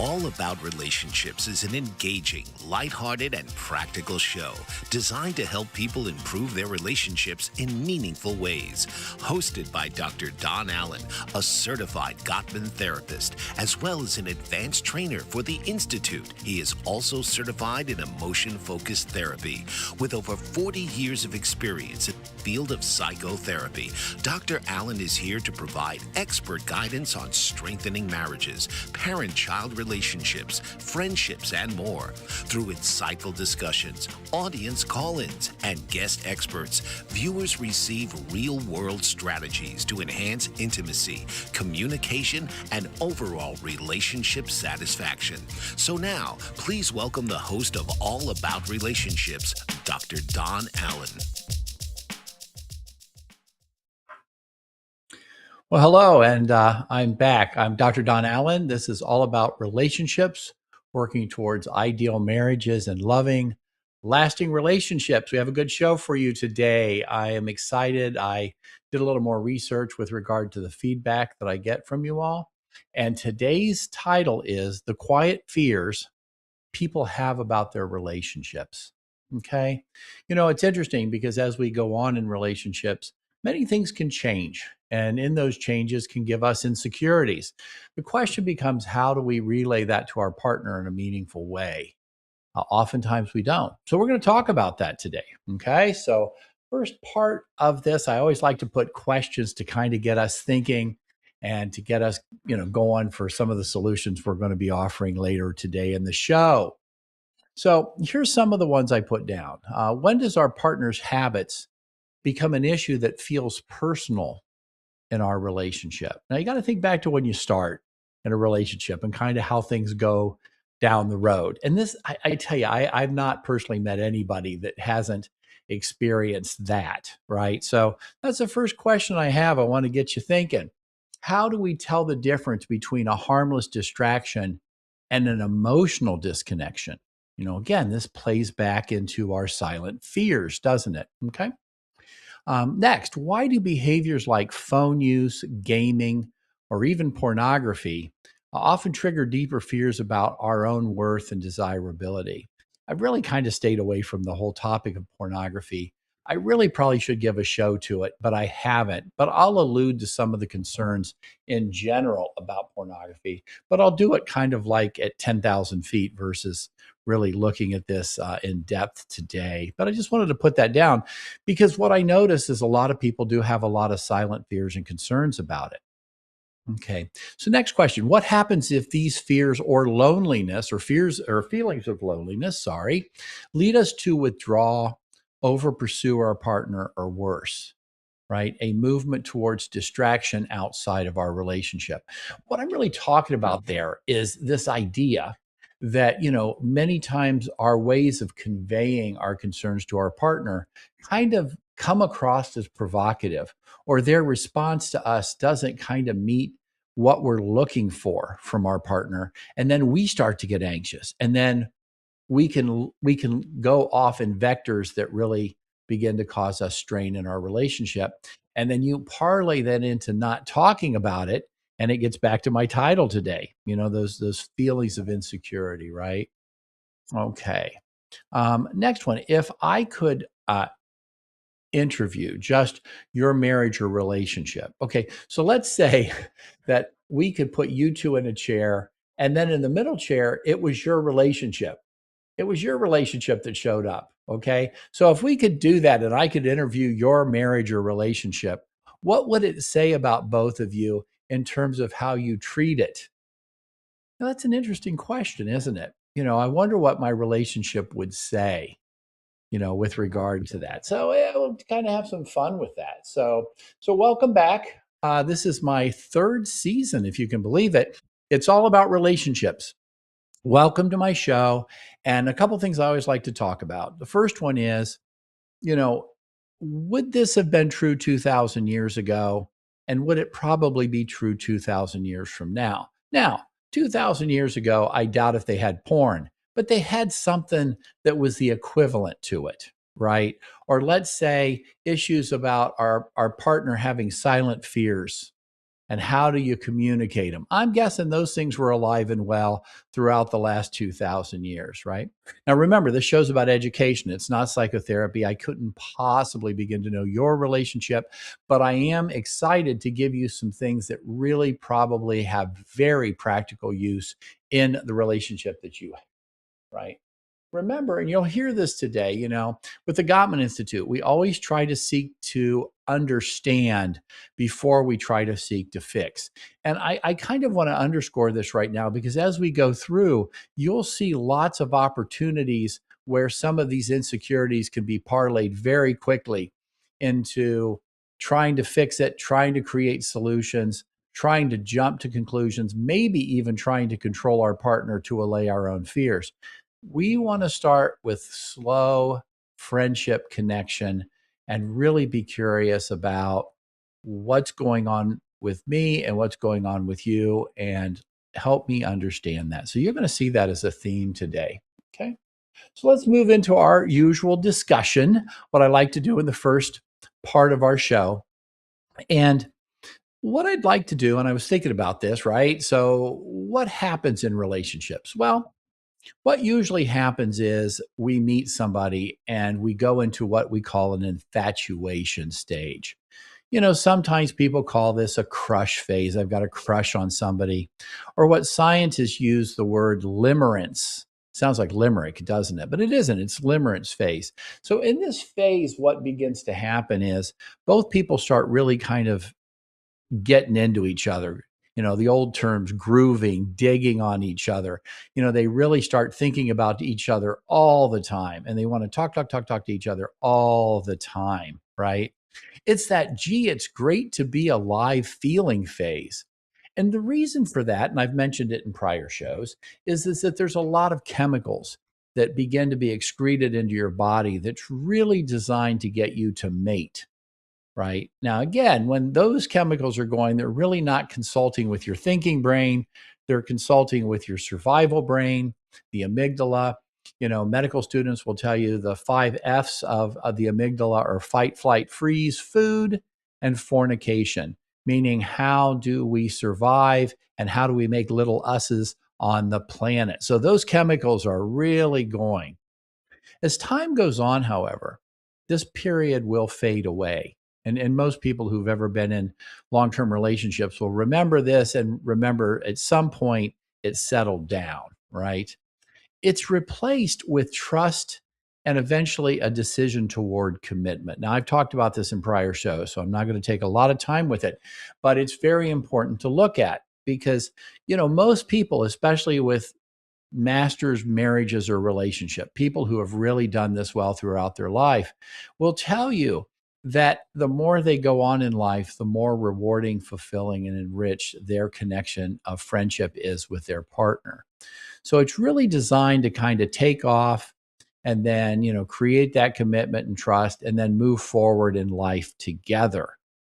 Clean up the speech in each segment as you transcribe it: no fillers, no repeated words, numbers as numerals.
All About Relationships is an engaging, lighthearted, and practical show designed to help people improve their relationships in meaningful ways. Hosted by Dr. Don Allen, a certified Gottman therapist, as well as an advanced trainer for the Institute. He is also certified in emotion-focused therapy. With over 40 years of experience in the field of psychotherapy, Dr. Allen is here to provide expert guidance on strengthening marriages, parent-child relationships, friendships, and more. Through insightful discussions, audience call-ins, and guest experts, viewers receive real-world strategies to enhance intimacy, communication, and overall relationship satisfaction. So now, please welcome the host of All About Relationships, Dr. Don Allen. Well, hello, and I'm back. I'm Dr. Don Allen. This is all about relationships, working towards ideal marriages and loving, lasting relationships. We have a good show for you today. I am excited. I did a little more research with regard to the feedback that I get from you all. And today's title is The Quiet Fears People Have About Their Relationships. Okay. You know, it's interesting because as we go on in relationships, many things can change. And in those changes can give us insecurities. The question becomes, how do we relay that to our partner in a meaningful way? Oftentimes we don't. So we're going to talk about that today. Okay. So, first part of this, I always like to put questions to kind of get us thinking and to get us, going for some of the solutions we're going to be offering later today in the show. So, here's some of the ones I put down. When does our partner's habits become an issue that feels personal in our relationship? Now, you got to think back to when you start in a relationship and kind of how things go down the road. And this, I tell you, I've not personally met anybody that hasn't experienced that, right? So that's the first question I have. I want to get you thinking. How do we tell the difference between a harmless distraction and an emotional disconnection? Again, this plays back into our silent fears, doesn't it? Okay. Next, why do behaviors like phone use, gaming, or even pornography often trigger deeper fears about our own worth and desirability? I've really kind of stayed away from the whole topic of pornography. I really probably should give a show to it, but I haven't. But I'll allude to some of the concerns in general about pornography, but I'll do it kind of like at 10,000 feet versus really looking at this in depth today. But I just wanted to put that down because what I notice is a lot of people do have a lot of silent fears and concerns about it. Okay. So next question, what happens if these fears or loneliness or fears or feelings of loneliness, lead us to withdraw, over pursue our partner, or worse? Right? A movement towards distraction outside of our relationship. What I'm really talking about there is this idea that, many times our ways of conveying our concerns to our partner kind of come across as provocative, or their response to us doesn't kind of meet what we're looking for from our partner. And then we start to get anxious. And then we can go off in vectors that really begin to cause us strain in our relationship. And then you parlay that into not talking about it, and it gets back to my title today. Those feelings of insecurity, right? Okay. Next one. If I could interview just your marriage or relationship. Okay. So let's say that we could put you two in a chair, and then in the middle chair, it was your relationship. It was your relationship that showed up. Okay. So if we could do that and I could interview your marriage or relationship, what would it say about both of you in terms of how you treat it? Now, that's an interesting question, isn't it? I wonder what my relationship would say, with regard to that. So yeah, we'll kind of have some fun with that. So welcome back. This is my third season, if you can believe it. It's all about relationships. Welcome to my show. And a couple things I always like to talk about. The first one is, you know, would this have been true 2,000 years ago? And would it probably be true 2,000 years from now? Now, 2,000 years ago, I doubt if they had porn, but they had something that was the equivalent to it, right? Or let's say issues about our partner having silent fears, and how do you communicate them? I'm guessing those things were alive and well throughout the last 2,000 years, right? Now, remember, this show's about education. It's not psychotherapy. I couldn't possibly begin to know your relationship, but I am excited to give you some things that really probably have very practical use in the relationship that you have, right? Remember, and you'll hear this today, with the Gottman Institute, we always try to seek to understand before we try to seek to fix. And I kind of want to underscore this right now because as we go through, you'll see lots of opportunities where some of these insecurities can be parlayed very quickly into trying to fix it, trying to create solutions, trying to jump to conclusions, maybe even trying to control our partner to allay our own fears. We want to start with slow friendship connection and really be curious about what's going on with me and what's going on with you and help me understand that. So you're going to see that as a theme today. Okay. So let's move into our usual discussion, what I like to do in the first part of our show. And what I'd like to do, and I was thinking about this, right? So, what happens in relationships? Well, what usually happens is we meet somebody and we go into what we call an infatuation stage. Sometimes people call this a crush phase. I've got a crush on somebody. Or what scientists use the word limerence. Sounds like limerick, doesn't it? But it isn't. It's limerence phase. So in this phase, what begins to happen is both people start really kind of getting into each other. The old terms, grooving, digging on each other. They really start thinking about each other all the time and they want to talk to each other all the time, right? It's that, gee, it's great to be alive feeling phase. And the reason for that, and I've mentioned it in prior shows, is that there's a lot of chemicals that begin to be excreted into your body that's really designed to get you to mate. Right. Now, again, when those chemicals are going, they're really not consulting with your thinking brain. They're consulting with your survival brain, the amygdala. Medical students will tell you the 5 F's of the amygdala are fight, flight, freeze, food, and fornication, meaning how do we survive and how do we make little us's on the planet? So those chemicals are really going. As time goes on, however, this period will fade away. And most people who've ever been in long term relationships will remember this and remember at some point it settled down, right? It's replaced with trust and eventually a decision toward commitment. Now, I've talked about this in prior shows, so I'm not going to take a lot of time with it, but it's very important to look at because, most people, especially with masters marriages or relationship, people who have really done this well throughout their life will tell you that the more they go on in life, the more rewarding, fulfilling, and enriched their connection of friendship is with their partner. So it's really designed to kind of take off and then, create that commitment and trust and then move forward in life together.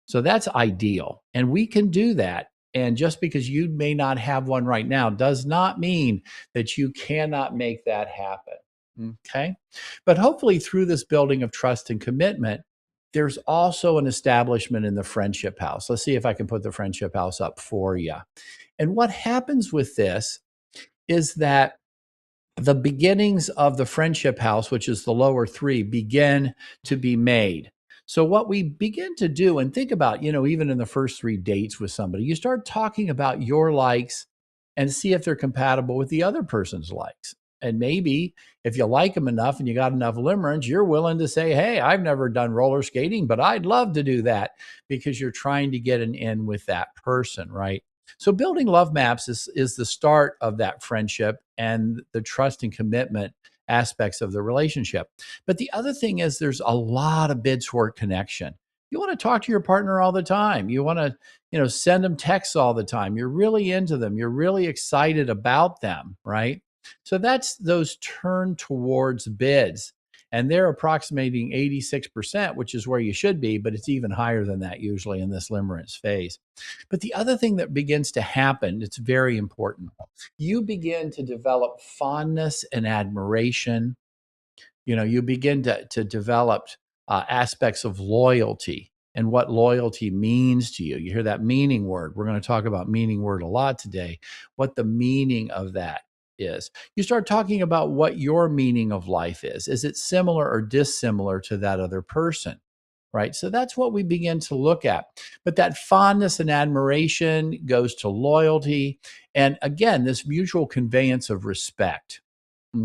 So that's ideal. And we can do that. And just because you may not have one right now does not mean that you cannot make that happen. Okay. But hopefully, through this building of trust and commitment, there's also an establishment in the friendship house. Let's see if I can put the friendship house up for you. And what happens with this is that the beginnings of the friendship house, which is the lower three, begin to be made. So, what we begin to do, and think about, even in the first 3 dates with somebody, you start talking about your likes and see if they're compatible with the other person's likes. And maybe if you like them enough and you got enough limerence, you're willing to say, hey, I've never done roller skating, but I'd love to do that because you're trying to get an in with that person, right? So building love maps is the start of that friendship and the trust and commitment aspects of the relationship. But the other thing is there's a lot of bid toward connection. You want to talk to your partner all the time. You want to, send them texts all the time. You're really into them. You're really excited about them, right? So that's those turn towards bids. And they're approximating 86%, which is where you should be, but it's even higher than that usually in this limerence phase. But the other thing that begins to happen, it's very important. You begin to develop fondness and admiration. You begin to develop aspects of loyalty. and what loyalty means to you. You hear that meaning word. We're going to talk about meaning word a lot today, what the meaning of that is. You start talking about what your meaning of life is. Is it similar or dissimilar to that other person? Right. So that's what we begin to look at. But that fondness and admiration goes to loyalty. And again, this mutual conveyance of respect.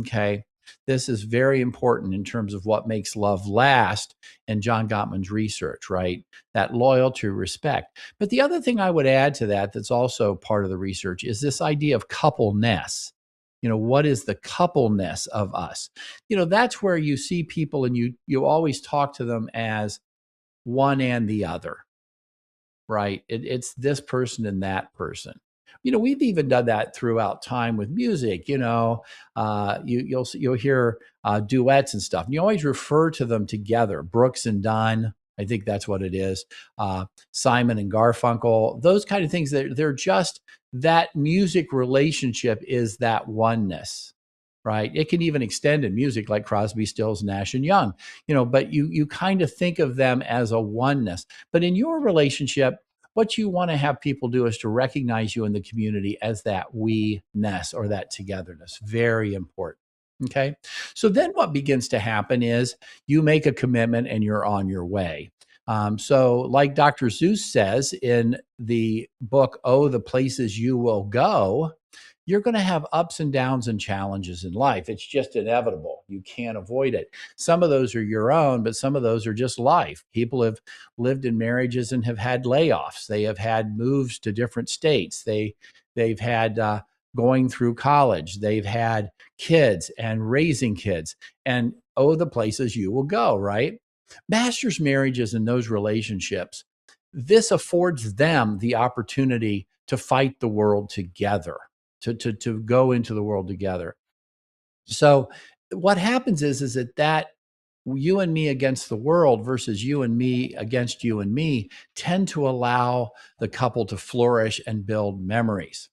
Okay. This is very important in terms of what makes love last in John Gottman's research, right? That loyalty, respect. But the other thing I would add to that, that's also part of the research, is this idea of coupleness. What is the coupleness of us? That's where you see people and you always talk to them as one and the other, right? It's this person and that person. We've even done that throughout time with music. You'll hear duets and stuff. And you always refer to them together. Brooks and Dunn, I think that's what it is. Simon and Garfunkel, those kind of things. They're just that music relationship is that oneness. Right. It can even extend in music like Crosby, Stills, Nash and Young, but you kind of think of them as a oneness. But in your relationship, what you want to have people do is to recognize you in the community as that we-ness or that togetherness. Very important. Okay. So then what begins to happen is you make a commitment and you're on your way. So like Dr. Seuss says in the book, Oh, the Places You Will Go, you're going to have ups and downs and challenges in life. It's just inevitable. You can't avoid it. Some of those are your own, but some of those are just life. People have lived in marriages and have had layoffs. They have had moves to different states. They've had going through college. They've had kids and raising kids. And oh, the places you will go, right? Masters marriages and those relationships, this affords them the opportunity to fight the world together. To go into the world together. So what happens is that you and me against the world versus you and me against you and me tend to allow the couple to flourish and build memories.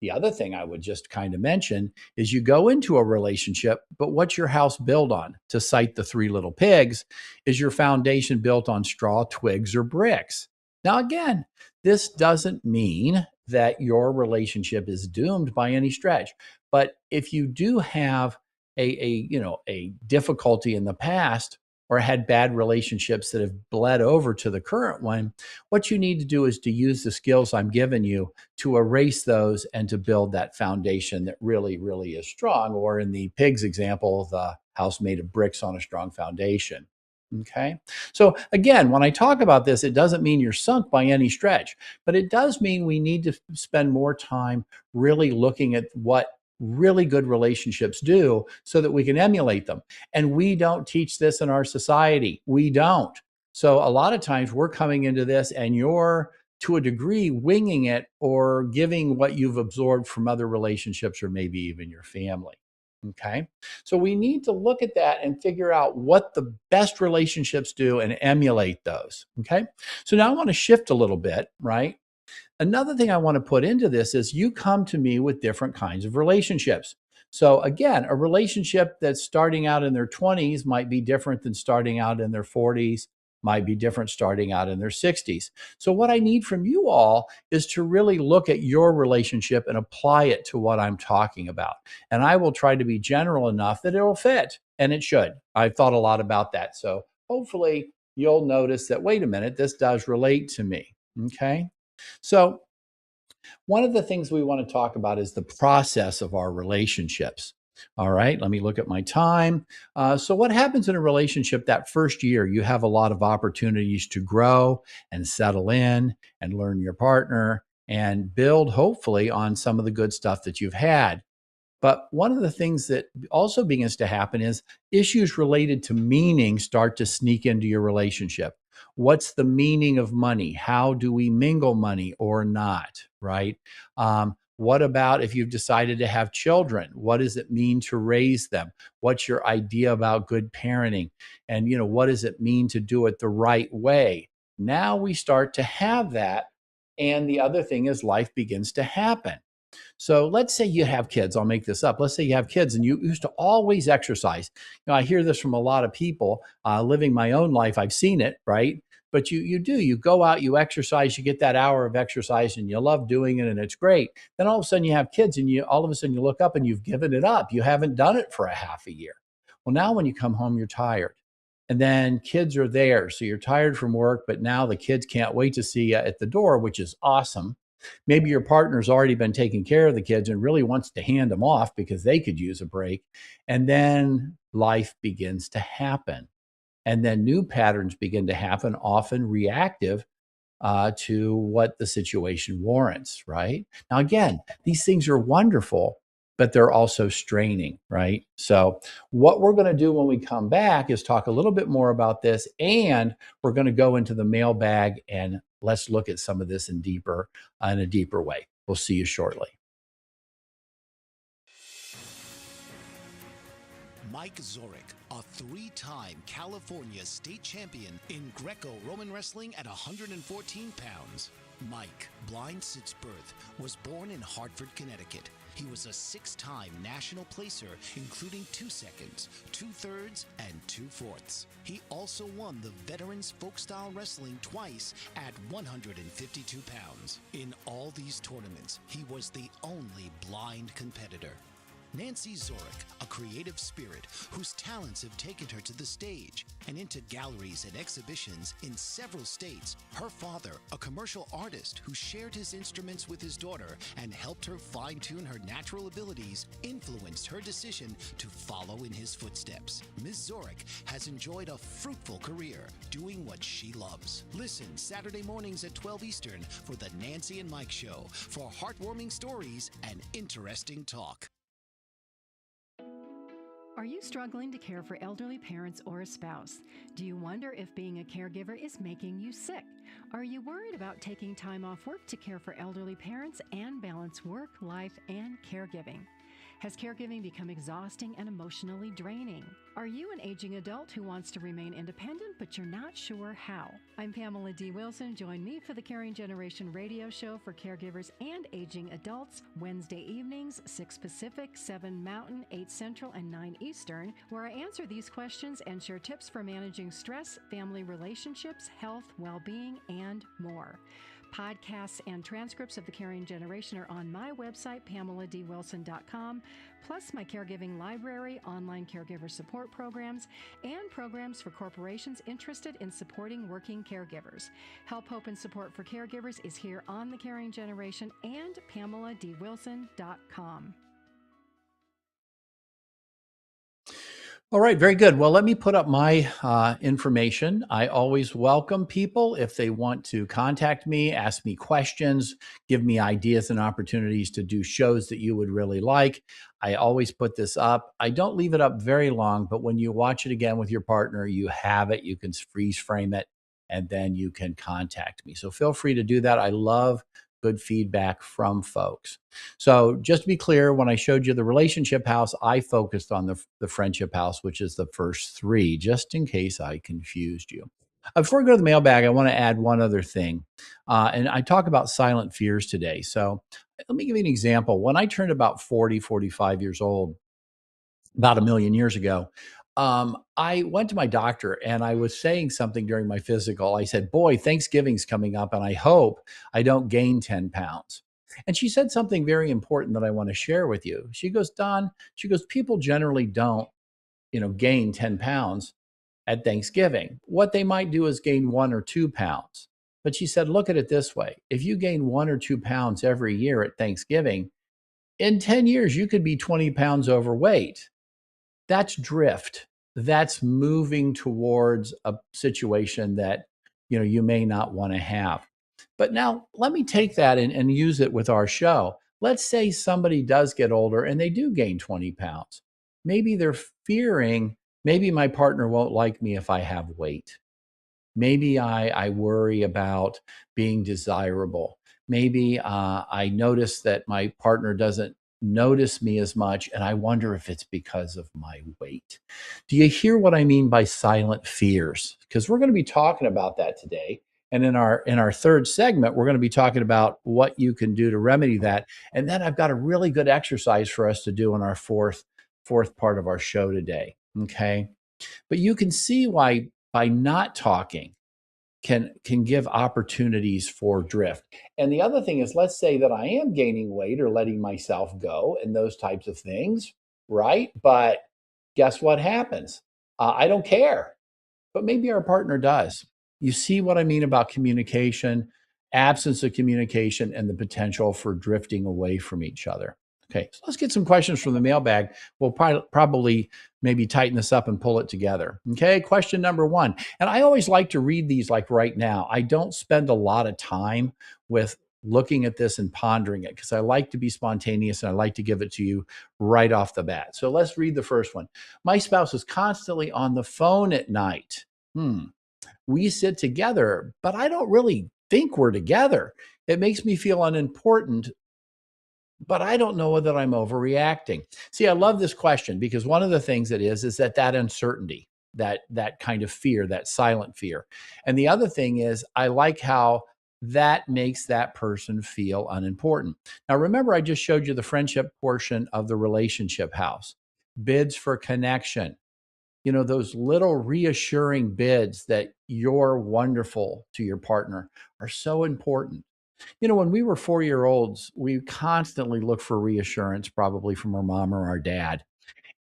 The other thing I would just kind of mention is you go into a relationship, but what's your house built on? To cite the Three Little Pigs, is your foundation built on straw, twigs, or bricks? Now, again, this doesn't mean that your relationship is doomed by any stretch. But if you do have a difficulty in the past or had bad relationships that have bled over to the current one, what you need to do is to use the skills I'm giving you to erase those and to build that foundation that really, really is strong. Or in the pigs example, the house made of bricks on a strong foundation. Okay. So again, when I talk about this, it doesn't mean you're sunk by any stretch, but it does mean we need to spend more time really looking at what really good relationships do so that we can emulate them. And we don't teach this in our society. We don't. So a lot of times we're coming into this and you're to a degree winging it or giving what you've absorbed from other relationships or maybe even your family. Okay. So we need to look at that and figure out what the best relationships do and emulate those. Okay. So now I want to shift a little bit, right? Another thing I want to put into this is you come to me with different kinds of relationships. So again, a relationship that's starting out in their 20s might be different than starting out in their 40s, might be different starting out in their 60s. So what I need from you all is to really look at your relationship and apply it to what I'm talking about. And I will try to be general enough that it will fit, and it should. I've thought a lot about that. So hopefully you'll notice that, wait a minute, this does relate to me. Okay. So one of the things we want to talk about is the process of our relationships. All right, let me look at my time. So what happens in a relationship that first year? You have a lot of opportunities to grow and settle in and learn your partner and build, hopefully, on some of the good stuff that you've had. But one of the things that also begins to happen is issues related to meaning start to sneak into your relationship. What's the meaning of money? How do we mingle money or not, right? What about if you've decided to have children? What does it mean to raise them? What's your idea about good parenting? And, what does it mean to do it the right way? Now we start to have that. And the other thing is life begins to happen. So let's say you have kids. I'll make this up. Let's say you have kids and you used to always exercise. I hear this from a lot of people living my own life. I've seen it, right? But you go out, you exercise, you get that hour of exercise and you love doing it and it's great. Then all of a sudden you have kids and all of a sudden you look up and you've given it up. You haven't done it for a half a year. Well, now when you come home, you're tired. And then kids are there. So you're tired from work, but now the kids can't wait to see you at the door, which is awesome. Maybe your partner's already been taking care of the kids and really wants to hand them off because they could use a break. And then life begins to happen. And then new patterns begin to happen, often reactive to what the situation warrants, right? Now, again, these things are wonderful, but they're also straining, right? So, what we're going to do when we come back is talk a little bit more about this, and we're going to go into the mailbag and let's look at some of this in a deeper way. We'll see you shortly. Mike Zorek, a three-time California state champion in Greco-Roman wrestling at 114 pounds. Mike, blind since birth, was born in Hartford, Connecticut. He was a six-time national placer, including 2 seconds, 2/3, and 2/4. He also won the Veterans Folk-Style Wrestling twice at 152 pounds. In all these tournaments, he was the only blind competitor. Nancy Zorek, a creative spirit whose talents have taken her to the stage and into galleries and exhibitions in several states. Her father, a commercial artist who shared his instruments with his daughter and helped her fine-tune her natural abilities, influenced her decision to follow in his footsteps. Ms. Zorek has enjoyed a fruitful career doing what she loves. Listen Saturday mornings at 12 Eastern for the Nancy and Mike Show for heartwarming stories and interesting talk. Are you struggling to care for elderly parents or a spouse? Do you wonder if being a caregiver is making you sick? Are you worried about taking time off work to care for elderly parents and balance work, life, and caregiving? Has caregiving become exhausting and emotionally draining? Are you an aging adult who wants to remain independent, but you're not sure how? I'm Pamela D. Wilson. Join me for the Caring Generation radio show for caregivers and aging adults, Wednesday evenings, 6 Pacific, 7 Mountain, 8 Central, and 9 Eastern, where I answer these questions and share tips for managing stress, family relationships, health, well-being, and more. Podcasts and transcripts of The Caring Generation are on my website, PamelaDWilson.com, plus my caregiving library, online caregiver support programs, and programs for corporations interested in supporting working caregivers. Help, hope, and support for caregivers is here on The Caring Generation and PamelaDWilson.com. All right, very good. Well, let me put up my information. I always welcome people if they want to contact me, ask me questions, give me ideas and opportunities to do shows that you would really like. I always put this up. I don't leave it up very long, but when you watch it again with your partner, you have it. You can freeze frame it, and then you can contact me. So feel free to do that. I love good feedback from folks. So just to be clear, when I showed you the relationship house, I focused on the friendship house, which is the first three, just in case I confused you. Before we go to the mailbag, I want to add one other thing. And I talk about silent fears today. So let me give you an example. When I turned about 40, 45 years old, about a million years ago, I went to my doctor and I was saying something during my physical. I said, boy, Thanksgiving's coming up and I hope I don't gain 10 pounds. And she said something very important that I want to share with you. She goes, Don, people generally don't, gain 10 pounds at Thanksgiving. What they might do is gain 1 or 2 pounds. But she said, look at it this way. If you gain 1 or 2 pounds every year at Thanksgiving, in 10 years, you could be 20 pounds overweight. That's drift. That's moving towards a situation that, you may not want to have. But now let me take that and use it with our show. Let's say somebody does get older and they do gain 20 pounds. Maybe they're fearing, maybe my partner won't like me if I have weight. Maybe I worry about being desirable. Maybe I notice that my partner doesn't notice me as much, and I wonder if it's because of my weight. Do you hear what I mean by silent fears? Because we're going to be talking about that today. And in our third segment, we're going to be talking about what you can do to remedy that. And then I've got a really good exercise for us to do in our fourth part of our show today. Okay. But you can see why by not talking can give opportunities for drift. And the other thing is, let's say that I am gaining weight or letting myself go and those types of things, right? But guess what happens? I don't care, but maybe our partner does. You see what I mean about communication, absence of communication, and the potential for drifting away from each other. Okay, so let's get some questions from the mailbag. We'll probably maybe tighten this up and pull it together. Okay, question number one. And I always like to read these like right now. I don't spend a lot of time with looking at this and pondering it because I like to be spontaneous and I like to give it to you right off the bat. So let's read the first one. My spouse is constantly on the phone at night. We sit together, but I don't really think we're together. It makes me feel unimportant, but I don't know whether I'm overreacting. See, I love this question because one of the things it is that uncertainty, that kind of fear, that silent fear. And the other thing is I like how that makes that person feel unimportant. Now, remember, I just showed you the friendship portion of the relationship house. Bids for connection. Those little reassuring bids that you're wonderful to your partner are so important. When we were 4-year-olds, we constantly looked for reassurance, probably from our mom or our dad.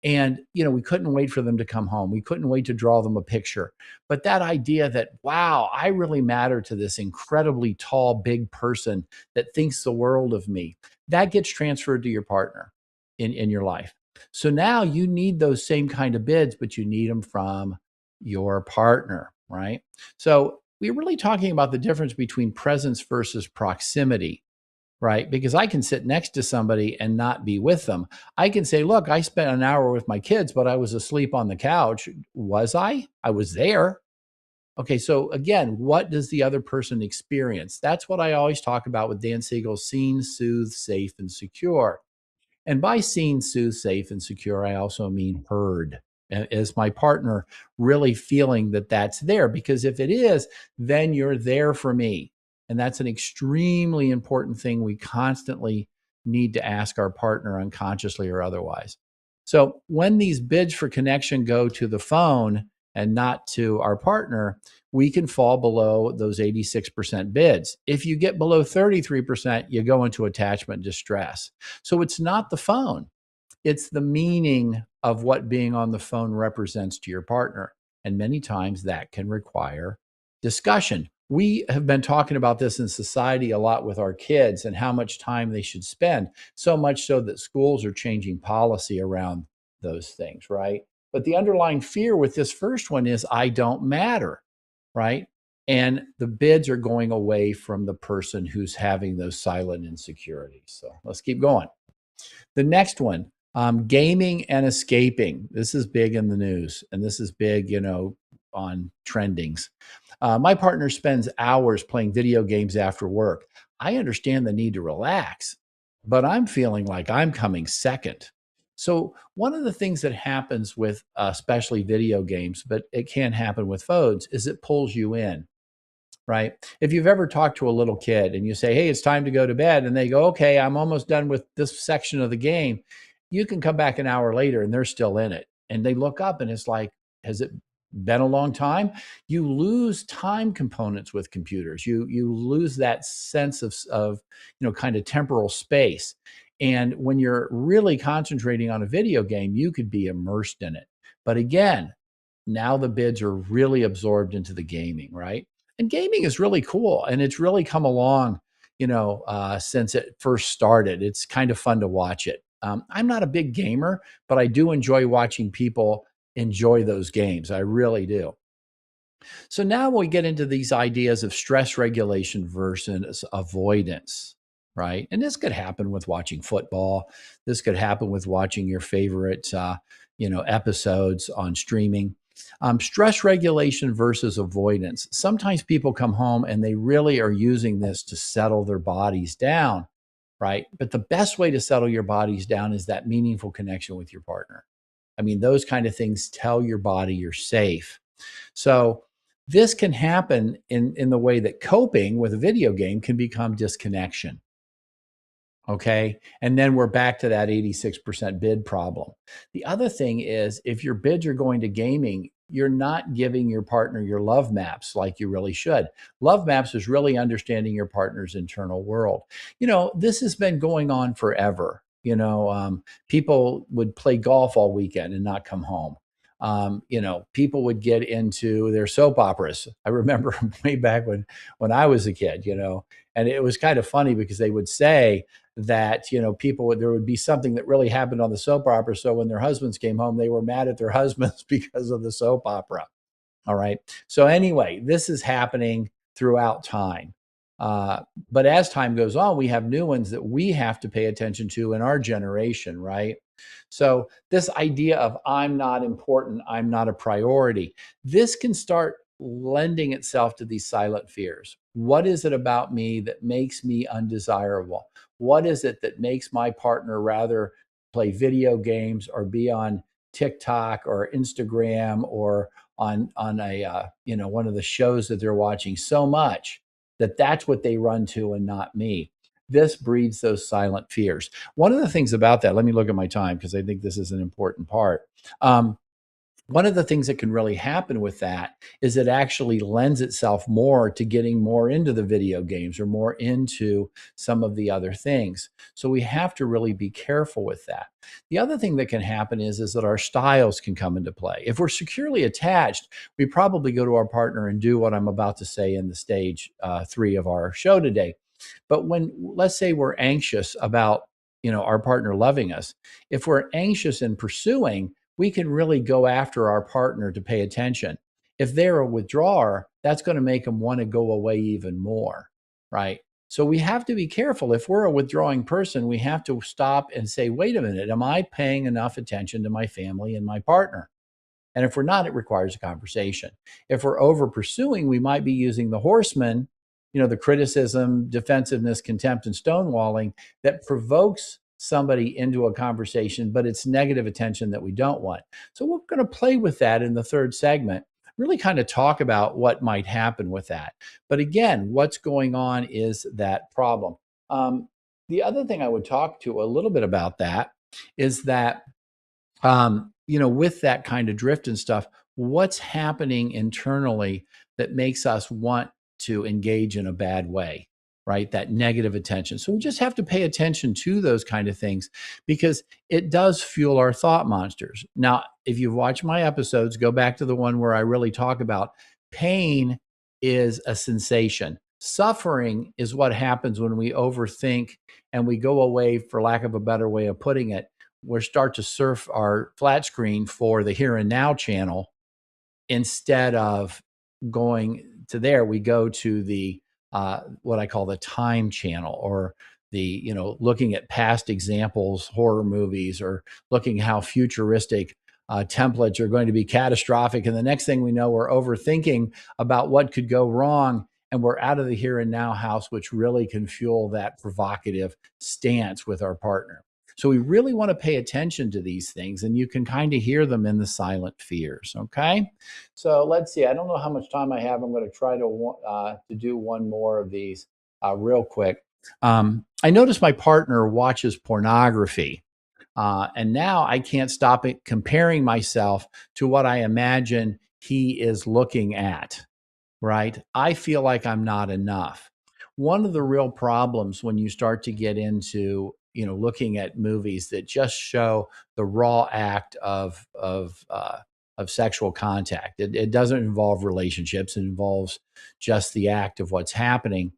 And, we couldn't wait for them to come home. We couldn't wait to draw them a picture. But that idea that, wow, I really matter to this incredibly tall, big person that thinks the world of me, that gets transferred to your partner in your life. So now you need those same kind of bids, but you need them from your partner, right? So we're really talking about the difference between presence versus proximity, right? Because I can sit next to somebody and not be with them. I can say, look, I spent an hour with my kids, but I was asleep on the couch. Was I? I was there. Okay, so again, what does the other person experience? That's what I always talk about with Dan Siegel's seen, soothed, safe, and secure. And by seen, soothed, safe, and secure, I also mean heard. Is my partner really feeling that that's there? Because if it is, then you're there for me. And that's an extremely important thing we constantly need to ask our partner, unconsciously or otherwise. So when these bids for connection go to the phone and not to our partner, we can fall below those 86% bids. If you get below 33%, you go into attachment distress. So it's not the phone. It's the meaning of what being on the phone represents to your partner. And many times that can require discussion. We have been talking about this in society a lot with our kids and how much time they should spend, so much so that schools are changing policy around those things, right? But the underlying fear with this first one is I don't matter, right? And the bids are going away from the person who's having those silent insecurities. So let's keep going. The next one, gaming and escaping. This is big in the news, and this is big, on trendings. My partner spends hours playing video games after work. I understand the need to relax, but I'm feeling like I'm coming second. So one of the things that happens with especially video games, but it can happen with phones, is it pulls you in, right? If you've ever talked to a little kid and you say, hey, it's time to go to bed, and they go, okay, I'm almost done with this section of the game, you can come back an hour later and they're still in it. And they look up and it's like, has it been a long time? You lose time components with computers. You lose that sense of kind of temporal space. And when you're really concentrating on a video game, you could be immersed in it. But again, now the bids are really absorbed into the gaming, right? And gaming is really cool, and it's really come along, since it first started. It's kind of fun to watch it. I'm not a big gamer, but I do enjoy watching people enjoy those games. I really do. So now we get into these ideas of stress regulation versus avoidance, right? And this could happen with watching football. This could happen with watching your favorite, episodes on streaming. Stress regulation versus avoidance. Sometimes people come home and they really are using this to settle their bodies down, right? But the best way to settle your bodies down is that meaningful connection with your partner. I mean, those kind of things tell your body you're safe. So this can happen in the way that coping with a video game can become disconnection. Okay. And then we're back to that 86% bid problem. The other thing is if your bids are going to gaming, you're not giving your partner your love maps like you really should. Love maps is really understanding your partner's internal world. This has been going on forever. People would play golf all weekend and not come home. People would get into their soap operas. I remember way back when I was a kid, and it was kind of funny because they would say that, there would be something that really happened on the soap opera. So when their husbands came home, they were mad at their husbands because of the soap opera. All right. So anyway, this is happening throughout time. But as time goes on, we have new ones that we have to pay attention to in our generation, right? So this idea of I'm not important, I'm not a priority, this can start lending itself to these silent fears. What is it about me that makes me undesirable? What is it that makes my partner rather play video games or be on TikTok or Instagram or on a one of the shows that they're watching so much that that's what they run to and not me? This breeds those silent fears. One of the things about that, let me look at my time because I think this is an important part. One of the things that can really happen with that is it actually lends itself more to getting more into the video games or more into some of the other things. So we have to really be careful with that. The other thing that can happen is that our styles can come into play. If we're securely attached, we probably go to our partner and do what I'm about to say in the stage 3 of our show today. But when, let's say, we're anxious about, our partner loving us, if we're anxious in pursuing, we can really go after our partner to pay attention. If they're a withdrawer, that's going to make them want to go away even more, right? So we have to be careful. If we're a withdrawing person, we have to stop and say, wait a minute, am I paying enough attention to my family and my partner? And if we're not, it requires a conversation. If we're over pursuing, we might be using the horseman, the criticism, defensiveness, contempt, and stonewalling that provokes somebody into a conversation, but it's negative attention that we don't want. So we're going to play with that in the third segment, really kind of talk about what might happen with that. But again, what's going on is that problem. The other thing I would talk to a little bit about that is that, with that kind of drift and stuff, what's happening internally that makes us want to engage in a bad way, right? That negative attention. So we just have to pay attention to those kind of things because it does fuel our thought monsters. Now, if you've watched my episodes, go back to the one where I really talk about pain is a sensation. Suffering is what happens when we overthink and we go away, for lack of a better way of putting it, we start to surf our flat screen for the here and now channel instead of going to there. We go to the what I call the time channel, or the looking at past examples, horror movies, or looking how futuristic templates are going to be catastrophic. And the next thing we know, we're overthinking about what could go wrong, and we're out of the here and now house, which really can fuel that provocative stance with our partner. So we really want to pay attention to these things, and you can kind of hear them in the silent fears. Okay, so let's see. I don't know how much time I have. I'm going to try to do one more of these real quick. I noticed my partner watches pornography, and now I can't stop it comparing myself to what I imagine he is looking at. Right? I feel like I'm not enough. One of the real problems when you start to get into looking at movies that just show the raw act of sexual contact. It doesn't involve relationships. It involves just the act of what's happening.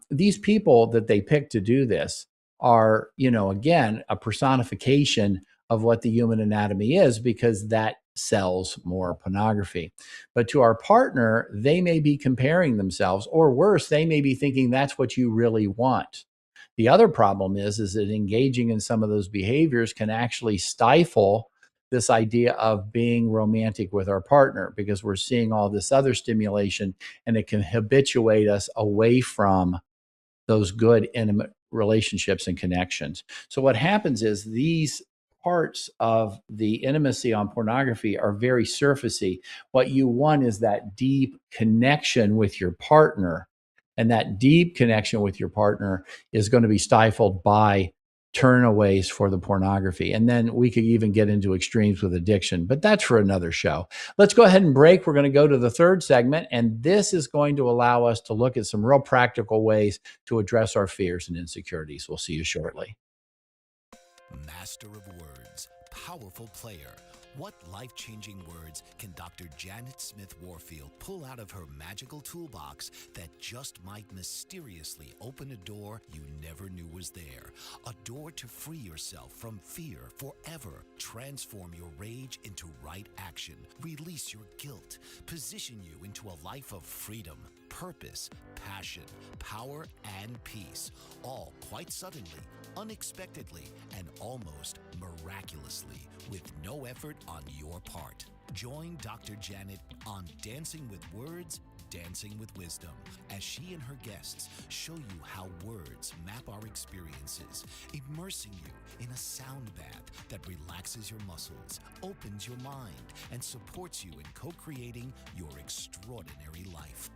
These people that they pick to do this are, again, a personification of what the human anatomy is, because that sells more pornography. But to our partner, they may be comparing themselves, or worse, they may be thinking that's what you really want. The other problem is that engaging in some of those behaviors can actually stifle this idea of being romantic with our partner, because we're seeing all this other stimulation, and it can habituate us away from those good intimate relationships and connections. So what happens is these parts of the intimacy on pornography are very surfacey. What you want is that deep connection with your partner. And that deep connection with your partner is going to be stifled by turnaways for the pornography. And then we could even get into extremes with addiction, but that's for another show. Let's go ahead and break. We're going to go to the third segment, and this is going to allow us to look at some real practical ways to address our fears and insecurities. We'll see you shortly. Master of words, powerful player. What life-changing words can Dr. Janet Smith Warfield pull out of her magical toolbox that just might mysteriously open a door you never knew was there? A door to free yourself from fear forever. Transform your rage into right action. Release your guilt. Position you into a life of freedom, purpose, passion, power, and peace. All quite suddenly, unexpectedly, and almost miraculously, with no effort on your part. Join Dr. Janet on Dancing with Words, Dancing with Wisdom, as she and her guests show you how words map our experiences, immersing you in a sound bath that relaxes your muscles, opens your mind, and supports you in co-creating your extraordinary life.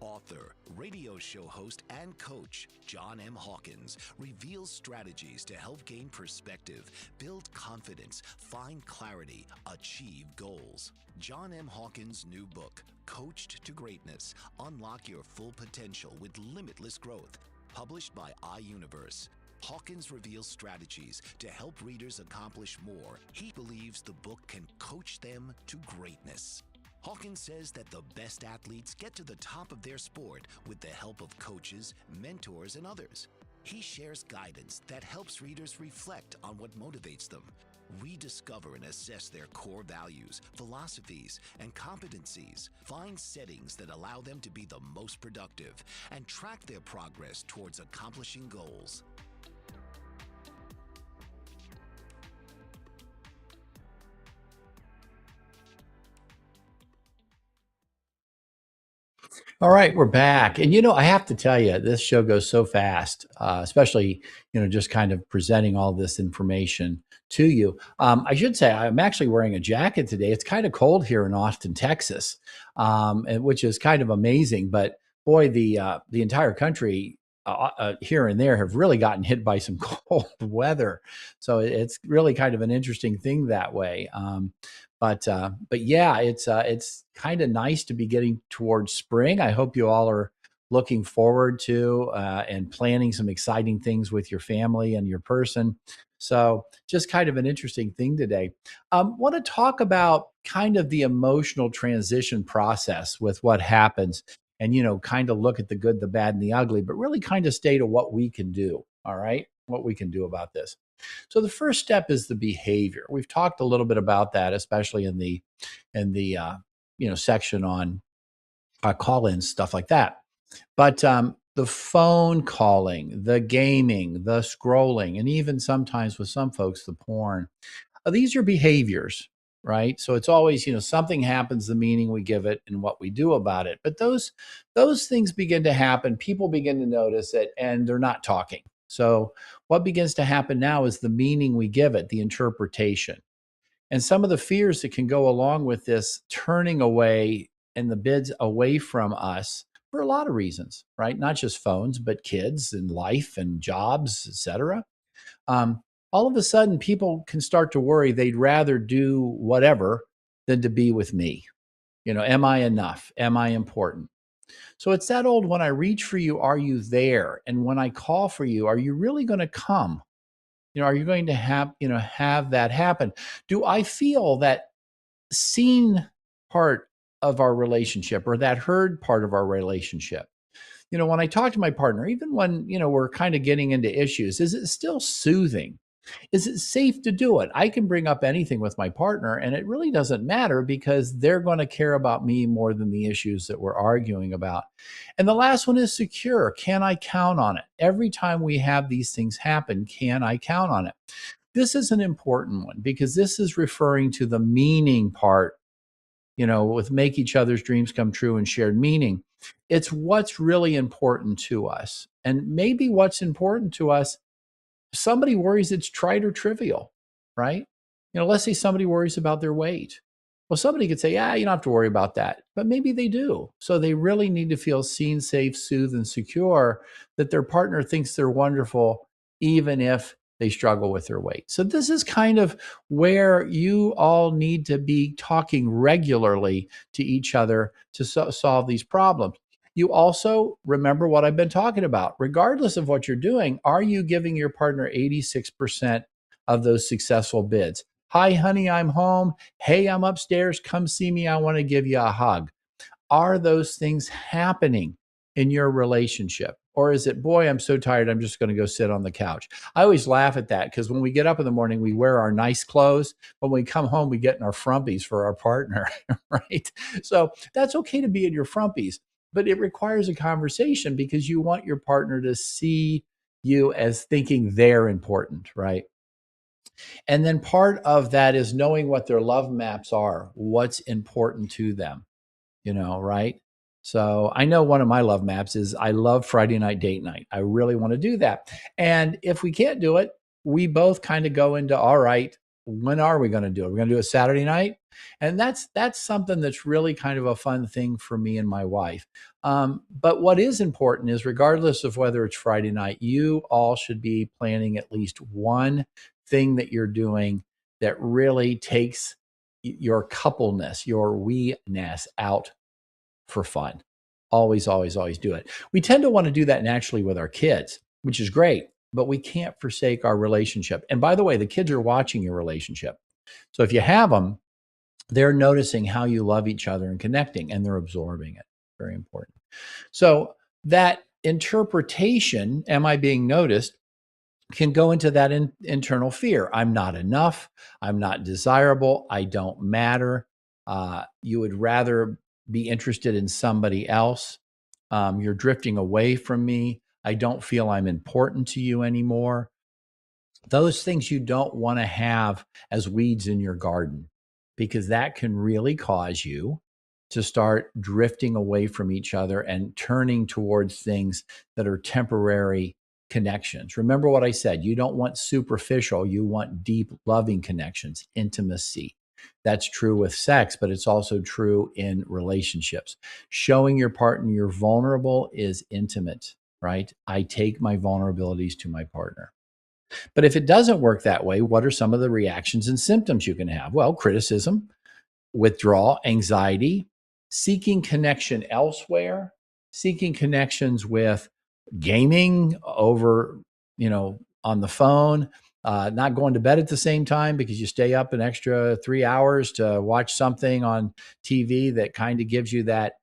Author, radio show host, and coach John M. Hawkins reveals strategies to help gain perspective, build confidence, find clarity, achieve goals. John M. Hawkins' new book, Coached to Greatness: Unlock Your Full Potential with Limitless Growth, published by iUniverse. Hawkins reveals strategies to help readers accomplish more. He believes the book can coach them to greatness. Hawkins says that the best athletes get to the top of their sport with the help of coaches, mentors, and others. He shares guidance that helps readers reflect on what motivates them, rediscover and assess their core values, philosophies, and competencies, find settings that allow them to be the most productive, and track their progress towards accomplishing goals. All right, we're back. And I have to tell you, this show goes so fast, especially, just kind of presenting all this information to you. I should say I'm actually wearing a jacket today. It's kind of cold here in Austin, Texas, which is kind of amazing. But boy, the entire country here and there have really gotten hit by some cold weather. So it's really kind of an interesting thing that way. But yeah, it's kind of nice to be getting towards spring. I hope you all are looking forward to and planning some exciting things with your family and your person. So just kind of an interesting thing today. Want to talk about kind of the emotional transition process with what happens, and kind of look at the good, the bad, and the ugly, but really kind of state of what we can do. All right, what we can do about this. So the first step is the behavior. We've talked a little bit about that, especially in the section on call-ins, stuff like that. But the phone calling, the gaming, the scrolling, and even sometimes with some folks, the porn, these are behaviors, right? So it's always, something happens, the meaning we give it and what we do about it. But those things begin to happen. People begin to notice it, and they're not talking. So what begins to happen now is the meaning we give it, the interpretation. And some of the fears that can go along with this turning away and the bids away from us for a lot of reasons, right? Not just phones, but kids and life and jobs, etc. All of a sudden, people can start to worry they'd rather do whatever than to be with me. Am I enough? Am I important? So it's that old, when I reach for you, are you there? And when I call for you, are you really going to come? Are you going to have that happen? Do I feel that seen part of our relationship, or that heard part of our relationship? When I talk to my partner, even when, we're kind of getting into issues, is it still soothing? Is it safe to do it? I can bring up anything with my partner, and it really doesn't matter because they're going to care about me more than the issues that we're arguing about. And the last one is secure. Can I count on it? Every time we have these things happen, can I count on it? This is an important one because this is referring to the meaning part, with make each other's dreams come true and shared meaning. It's what's really important to us. And maybe what's important to us, somebody worries it's trite or trivial, right? Let's say somebody worries about their weight. Well, somebody could say, yeah, you don't have to worry about that. But maybe they do. So they really need to feel seen, safe, soothed, and secure that their partner thinks they're wonderful, even if they struggle with their weight. So this is kind of where you all need to be talking regularly to each other to solve these problems. You also remember what I've been talking about. Regardless of what you're doing, are you giving your partner 86% of those successful bids? Hi, honey, I'm home. Hey, I'm upstairs. Come see me. I want to give you a hug. Are those things happening in your relationship? Or is it, boy, I'm so tired, I'm just going to go sit on the couch? I always laugh at that because when we get up in the morning, we wear our nice clothes. But when we come home, we get in our frumpies for our partner, right? So that's okay to be in your frumpies, but it requires a conversation because you want your partner to see you as thinking they're important, right? And then part of that is knowing what their love maps are, what's important to them, right? So I know one of my love maps is I love Friday night date night. I really want to do that. And if we can't do it, we both kind of go into, all right, when are we going to do it? We're going to do it Saturday night. And that's something that's really kind of a fun thing for me and my wife. But what is important is regardless of whether it's Friday night, you all should be planning at least one thing that you're doing that really takes your coupleness, your we-ness out for fun. Always, always, always do it. We tend to want to do that naturally with our kids, which is great, but we can't forsake our relationship. And by the way, the kids are watching your relationship. So if you have them, they're noticing how you love each other and connecting, and they're absorbing it. Very important. So that interpretation, am I being noticed, can go into that internal fear. I'm not enough. I'm not desirable. I don't matter. You would rather be interested in somebody else. You're drifting away from me. I don't feel I'm important to you anymore. Those things you don't want to have as weeds in your garden, because that can really cause you to start drifting away from each other and turning towards things that are temporary connections. Remember what I said, you don't want superficial, you want deep, loving connections, intimacy. That's true with sex, but it's also true in relationships. Showing your partner you're vulnerable is intimate, right? I take my vulnerabilities to my partner. But if it doesn't work that way, what are some of the reactions and symptoms you can have? Well, criticism, withdrawal, anxiety, seeking connection elsewhere, seeking connections with gaming over, on the phone, not going to bed at the same time because you stay up an extra 3 hours to watch something on TV that kind of gives you that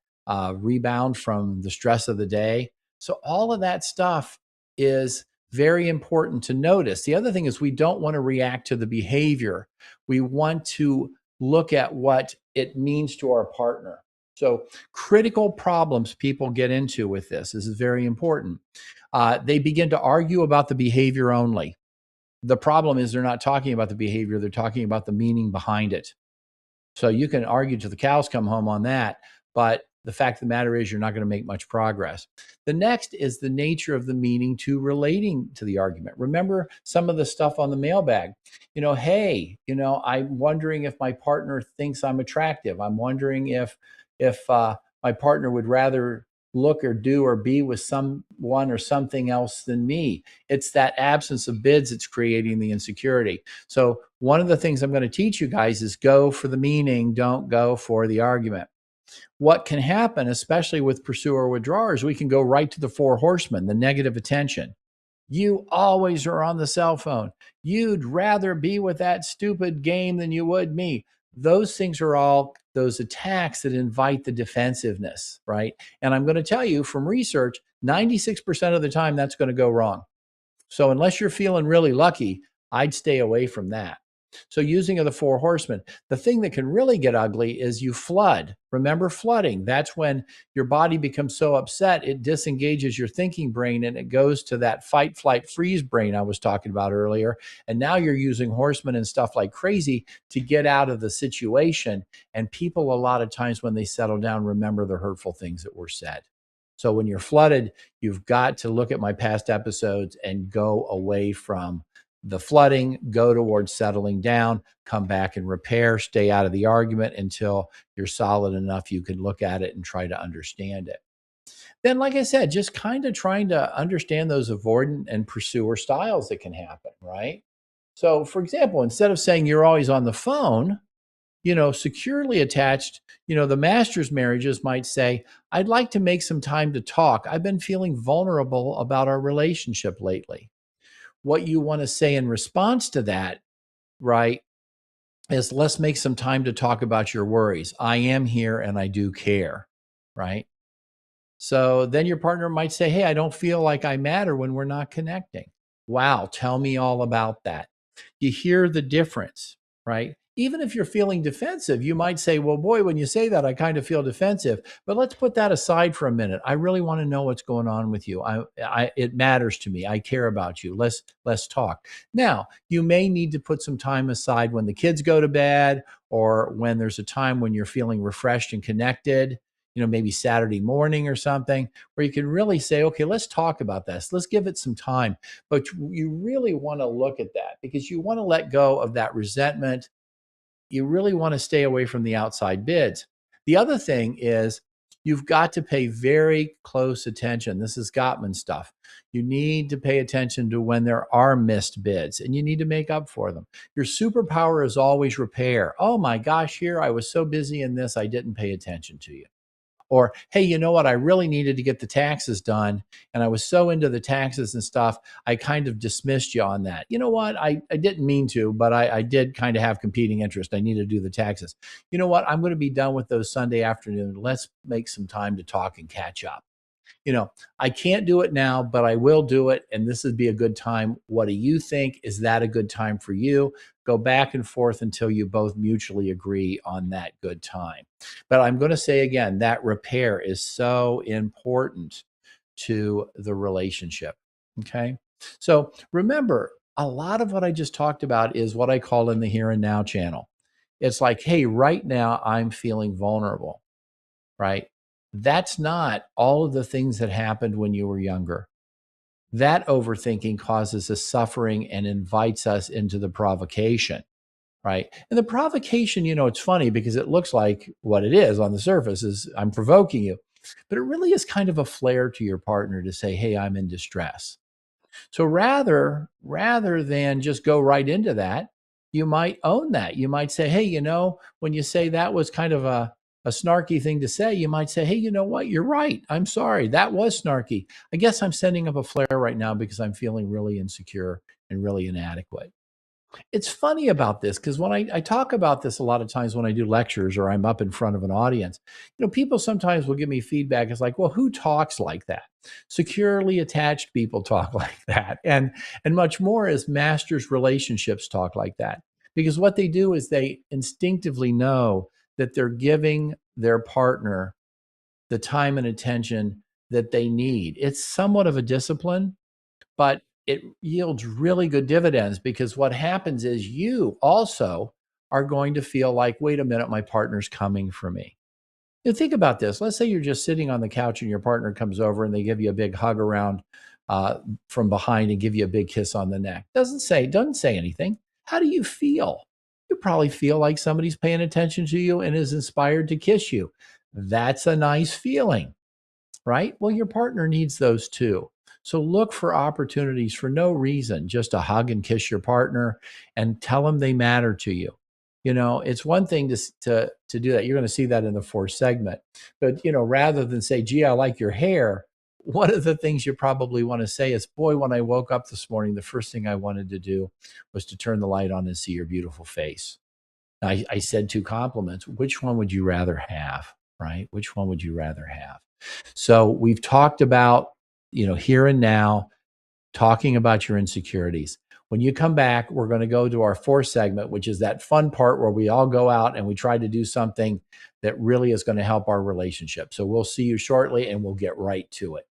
rebound from the stress of the day. So all of that stuff is very important to notice. The other thing is we don't want to react to the behavior. We want to look at what it means to our partner. So critical problems people get into with this is very important. They begin to argue about the behavior only. The problem is they're not talking about the behavior, they're talking about the meaning behind it. So you can argue till the cows come home on that, but the fact of the matter is you're not going to make much progress. The next is the nature of the meaning to relating to the argument. Remember some of the stuff on the mailbag. Hey, I'm wondering if my partner thinks I'm attractive. I'm wondering if my partner would rather look or do or be with someone or something else than me. It's that absence of bids that's creating the insecurity. So one of the things I'm going to teach you guys is go for the meaning, don't go for the argument. What can happen, especially with pursuer withdrawers, we can go right to the four horsemen, the negative attention. You always are on the cell phone. You'd rather be with that stupid game than you would me. Those things are all those attacks that invite the defensiveness, right? And I'm going to tell you from research, 96% of the time that's going to go wrong. So unless you're feeling really lucky, I'd stay away from that. So using of the four horsemen, the thing that can really get ugly is you flood. Remember flooding? That's when your body becomes so upset, it disengages your thinking brain and it goes to that fight, flight, freeze brain I was talking about earlier. And now you're using horsemen and stuff like crazy to get out of the situation. And people, a lot of times when they settle down, remember the hurtful things that were said. So when you're flooded, you've got to look at my past episodes and go away from the flooding, go towards settling down, come back and repair, stay out of the argument until you're solid enough you can look at it and try to understand it. Then, like I said, just kind of trying to understand those avoidant and pursuer styles that can happen, right? So, for example, instead of saying you're always on the phone, securely attached, the master's marriages might say, I'd like to make some time to talk. I've been feeling vulnerable about our relationship lately. What you want to say in response to that, right, is let's make some time to talk about your worries. I am here and I do care, right? So then your partner might say, hey, I don't feel like I matter when we're not connecting. Wow, tell me all about that. You hear the difference, right? Even if you're feeling defensive, you might say, well, boy, when you say that, I kind of feel defensive. But let's put that aside for a minute. I really want to know what's going on with you. It matters to me. I care about you. Let's talk. Now, you may need to put some time aside when the kids go to bed or when there's a time when you're feeling refreshed and connected, maybe Saturday morning or something, where you can really say, okay, let's talk about this. Let's give it some time. But you really want to look at that because you want to let go of that resentment. You really want to stay away from the outside bids. The other thing is you've got to pay very close attention. This is Gottman stuff. You need to pay attention to when there are missed bids and you need to make up for them. Your superpower is always repair. Oh my gosh, here I was so busy in this, I didn't pay attention to you. Or, hey, you know what? I really needed to get the taxes done. And I was so into the taxes and stuff, I kind of dismissed you on that. You know what? I didn't mean to, but I did kind of have competing interest. I needed to do the taxes. You know what? I'm going to be done with those Sunday afternoon. Let's make some time to talk and catch up. I can't do it now, but I will do it. And this would be a good time. What do you think? Is that a good time for you? Go back and forth until you both mutually agree on that good time. But I'm going to say again, that repair is so important to the relationship. Okay. So remember, a lot of what I just talked about is what I call in the here and now channel. It's like, hey, right now I'm feeling vulnerable, right? That's not all of the things that happened when you were younger. That overthinking causes us suffering and invites us into the provocation, right? And the provocation, it's funny because it looks like what it is on the surface is I'm provoking you, but it really is kind of a flare to your partner to say, hey, I'm in distress. So rather than just go right into that, you might own that. You might say, hey, when you say that was kind of a snarky thing to say, you might say, hey, you know what? You're right. I'm sorry. That was snarky. I guess I'm sending up a flare right now because I'm feeling really insecure and really inadequate. It's funny about this because when I talk about this a lot of times when I do lectures or I'm up in front of an audience, people sometimes will give me feedback. It's like, well, who talks like that? Securely attached people talk like that. And much more as masters relationships talk like that. Because what they do is they instinctively know that they're giving their partner the time and attention that they need. It's somewhat of a discipline, but it yields really good dividends because what happens is you also are going to feel like, wait a minute, my partner's coming for me. Think about this. Let's say you're just sitting on the couch and your partner comes over and they give you a big hug around from behind and give you a big kiss on the neck. Doesn't say anything. How do you feel? You probably feel like somebody's paying attention to you and is inspired to kiss you. That's a nice feeling, right? Well, your partner needs those too. So look for opportunities for no reason, just to hug and kiss your partner and tell them they matter to you. It's one thing to do that. You're going to see that in the fourth segment. But, rather than say, gee, I like your hair, one of the things you probably want to say is, boy, when I woke up this morning, the first thing I wanted to do was to turn the light on and see your beautiful face. I said two compliments. Which one would you rather have, right? Which one would you rather have? So we've talked about, here and now, talking about your insecurities. When you come back, we're going to go to our fourth segment, which is that fun part where we all go out and we try to do something that really is going to help our relationship. So we'll see you shortly and we'll get right to it.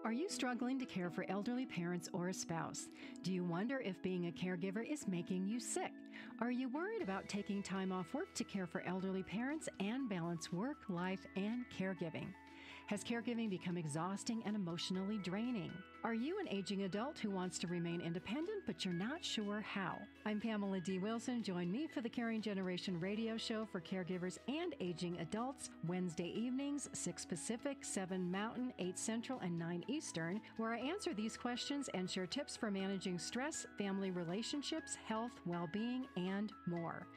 Are you struggling to care for elderly parents or a spouse? Do you wonder if being a caregiver is making you sick? Are you worried about taking time off work to care for elderly parents and balance work, life, and caregiving? Has caregiving become exhausting and emotionally draining? Are you an aging adult who wants to remain independent but you're not sure how? I'm Pamela D. Wilson. Join me for the Caring Generation radio show for caregivers and aging adults, Wednesday evenings, 6 Pacific, 7 Mountain, 8 Central, and 9 Eastern, where I answer these questions and share tips for managing stress, family relationships, health, well-being, and more.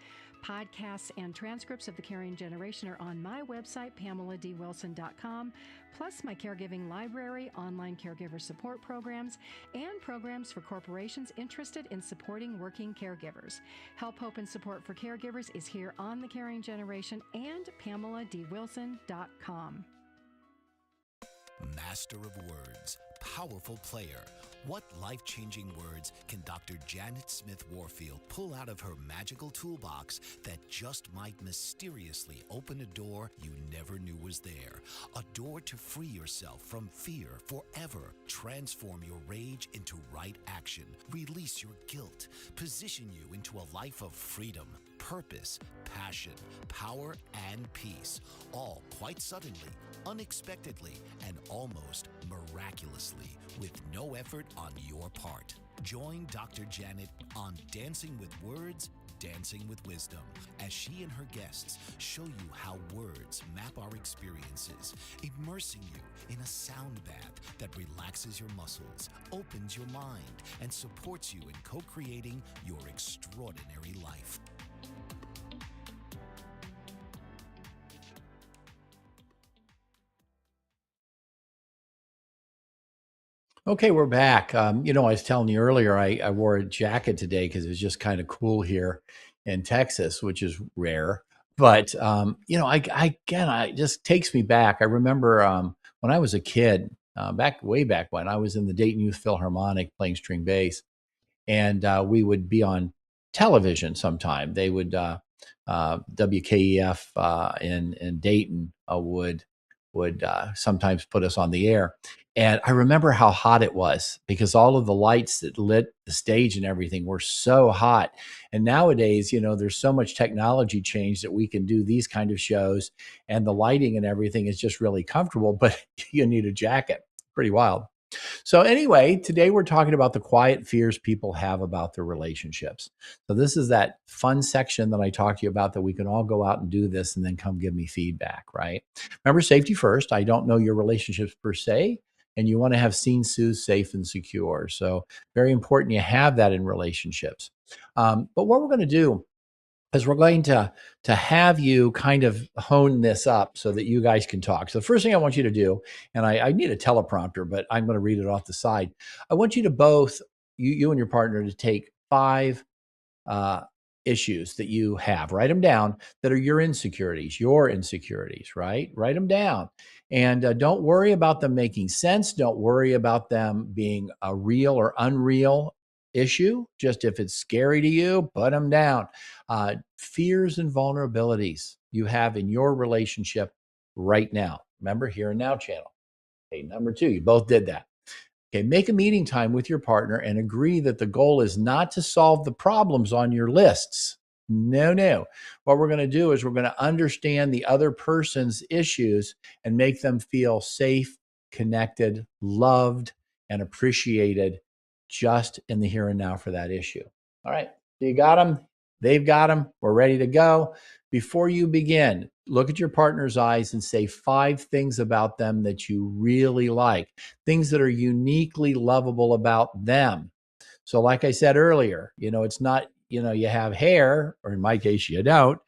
Podcasts and transcripts of the Caring Generation are on my website, PamelaDWilson.com, plus my caregiving library, online caregiver support programs, and programs for corporations interested in supporting working caregivers. Help, hope, and support for caregivers is here on the Caring Generation and PamelaDWilson.com. Master of words, powerful player. What life-changing words can Dr. Janet Smith Warfield pull out of her magical toolbox that just might mysteriously open a door you never knew was there? A door to free yourself from fear forever. Transform your rage into right action. Release your guilt. Position you into a life of freedom, purpose, passion, power, and peace. All quite suddenly, unexpectedly, and almost miraculously, with no effort on your part. Join Dr. Janet on Dancing with Words, Dancing with Wisdom, as she and her guests show you how words map our experiences, immersing you in a sound bath that relaxes your muscles, opens your mind, and supports you in co-creating your extraordinary life. Okay, we're back. I was telling you earlier, I wore a jacket today because it was just kind of cool here in Texas, which is rare. But it just takes me back. I remember when I was a kid, way back when I was in the Dayton Youth Philharmonic playing string bass, and we would be on television sometime. They would WKEF in Dayton would sometimes put us on the air. And I remember how hot it was because all of the lights that lit the stage and everything were so hot. And nowadays, there's so much technology change that we can do these kind of shows, and the lighting and everything is just really comfortable, but you need a jacket. Pretty wild. So anyway, today we're talking about the quiet fears people have about their relationships. So this is that fun section that I talked to you about that we can all go out and do this and then come give me feedback, right? Remember, safety first. I don't know your relationships per se, and you want to have seen, soothed, safe, and secure. So very important you have that in relationships. But what we're going to do is we're going to have you kind of hone this up so that you guys can talk. So the first thing I want you to do, and I need a teleprompter, but I'm going to read it off the side. I want you to both, you and your partner, to take 5 issues that you have. Write them down that are your insecurities, right? Write them down. And don't worry about them making sense. Don't worry about them being a real or unreal issue. Just if it's scary to you, put them down. Fears and vulnerabilities you have in your relationship right now. Remember, Here and Now channel. Okay, number 2, you both did that. Okay, make a meeting time with your partner and agree that the goal is not to solve the problems on your lists. No. What we're going to do is we're going to understand the other person's issues and make them feel safe, connected, loved, and appreciated just in the here and now for that issue. All right, so you got them. They've got them. We're ready to go. Before you begin, look at your partner's eyes and say 5 things about them that you really like, things that are uniquely lovable about them. So like I said earlier, it's not, you have hair, or in my case, you don't.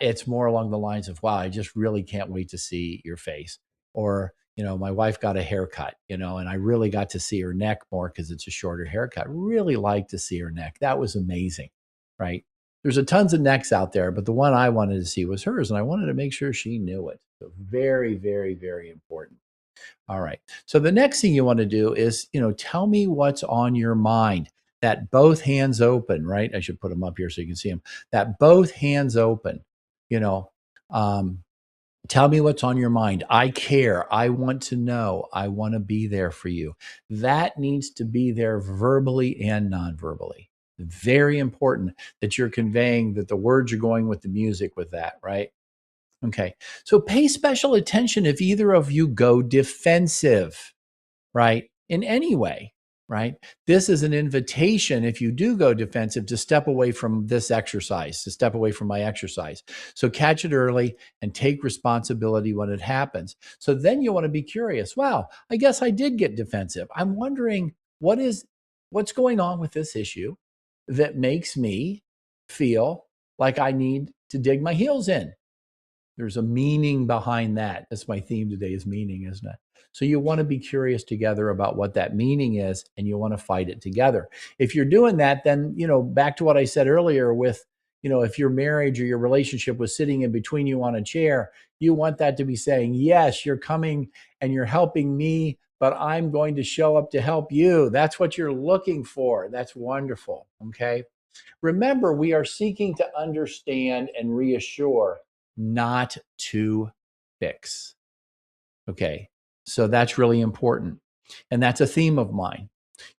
It's more along the lines of, wow, I just really can't wait to see your face. Or, my wife got a haircut, and I really got to see her neck more because it's a shorter haircut. Really like to see her neck. That was amazing, right? There's a tons of necks out there, but the one I wanted to see was hers, and I wanted to make sure she knew it. So very, very, very important. All right. So the next thing you want to do is, tell me what's on your mind. That both hands open, right? I should put them up here so you can see them. That both hands open, tell me what's on your mind. I care. I want to know. I want to be there for you. That needs to be there verbally and non-verbally. Very important that you're conveying that the words are going with the music with that, right? Okay. So pay special attention if either of you go defensive, right? In any way, right? This is an invitation, if you do go defensive, to step away from this exercise, to step away from my exercise. So catch it early and take responsibility when it happens. So then you want to be curious. Wow, I guess I did get defensive. I'm wondering what's going on with this issue that makes me feel like I need to dig my heels in. There's a meaning behind that. That's my theme today, is meaning, isn't it? So you want to be curious together about what that meaning is, and you want to fight it together. If you're doing that, then, back to what I said earlier with, if your marriage or your relationship was sitting in between you on a chair, you want that to be saying, yes, you're coming and you're helping me, but I'm going to show up to help you. That's what you're looking for. That's wonderful. Okay. Remember, we are seeking to understand and reassure, not to fix. Okay. So that's really important. And that's a theme of mine.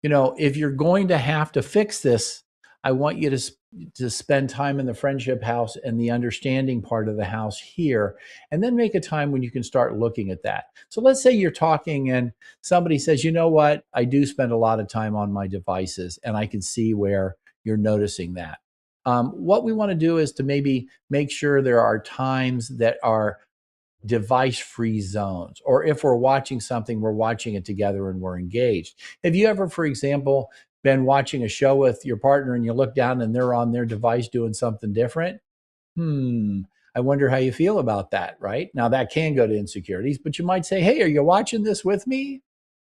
If you're going to have to fix this, I want you to spend time in the friendship house and the understanding part of the house here, and then make a time when you can start looking at that. So let's say you're talking and somebody says, you know what, I do spend a lot of time on my devices, and I can see where you're noticing that. What we want to do is to maybe make sure there are times that are device-free zones, or if we're watching something, we're watching it together and we're engaged. Have you ever, for example, been watching a show with your partner and you look down and they're on their device doing something different? I wonder how you feel about that, right? Now that can go to insecurities, but you might say, hey, are you watching this with me?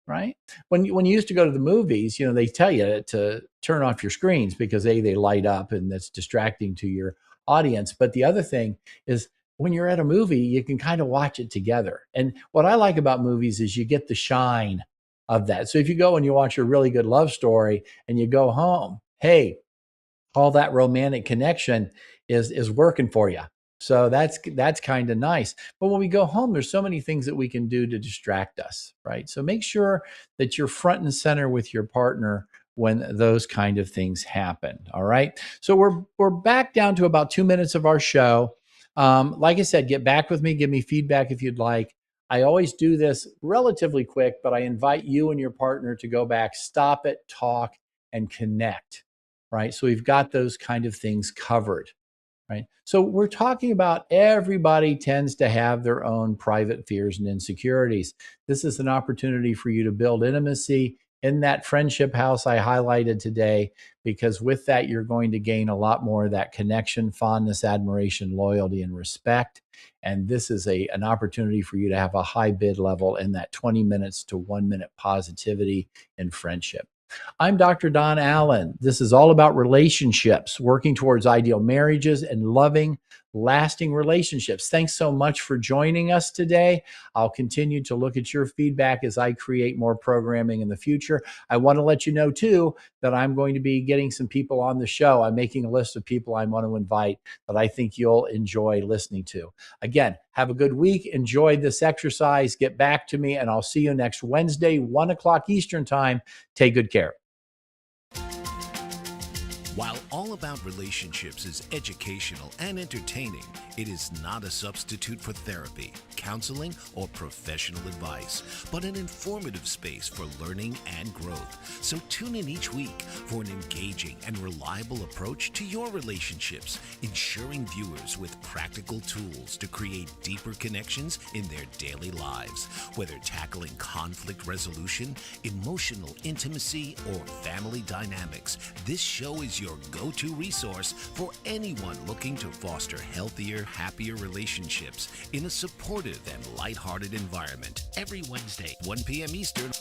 Right? When you used to go to the movies, they tell you to turn off your screens because they light up and that's distracting to your audience. But the other thing is, when you're at a movie, you can kind of watch it together. And what I like about movies is you get the shine of that. So if you go and you watch a really good love story and you go home, hey, all that romantic connection is working for you. So that's kind of nice. But when we go home, there's so many things that we can do to distract us, right? So make sure that you're front and center with your partner when those kind of things happen. All right. So we're back down to about 2 minutes of our show. Like I said, get back with me, give me feedback if you'd like. I always do this relatively quick, but I invite you and your partner to go back, stop it, talk, and connect, right? So we've got those kind of things covered, right? So we're talking about everybody tends to have their own private fears and insecurities. This is an opportunity for you to build intimacy in that friendship house I highlighted today, because with that, you're going to gain a lot more of that connection, fondness, admiration, loyalty, and respect. And this is an opportunity for you to have a high bid level in that 20 minutes to 1 minute positivity in friendship. I'm Dr. Don Allen. This is all about relationships, working towards ideal marriages and loving, lasting relationships. Thanks so much for joining us today. I'll continue to look at your feedback as I create more programming in the future. I want to let you know, too, that I'm going to be getting some people on the show. I'm making a list of people I want to invite that I think you'll enjoy listening to. Again, have a good week. Enjoy this exercise. Get back to me, and I'll see you next Wednesday, 1 o'clock Eastern Time. Take good care. While All About Relationships is educational and entertaining, it is not a substitute for therapy, counseling, or professional advice, but an informative space for learning and growth. So tune in each week for an engaging and reliable approach to your relationships, ensuring viewers with practical tools to create deeper connections in their daily lives. Whether tackling conflict resolution, emotional intimacy, or family dynamics, this show is your go-to resource for anyone looking to foster healthier, happier relationships in a supportive and lighthearted environment. Every Wednesday, 1 p.m. Eastern.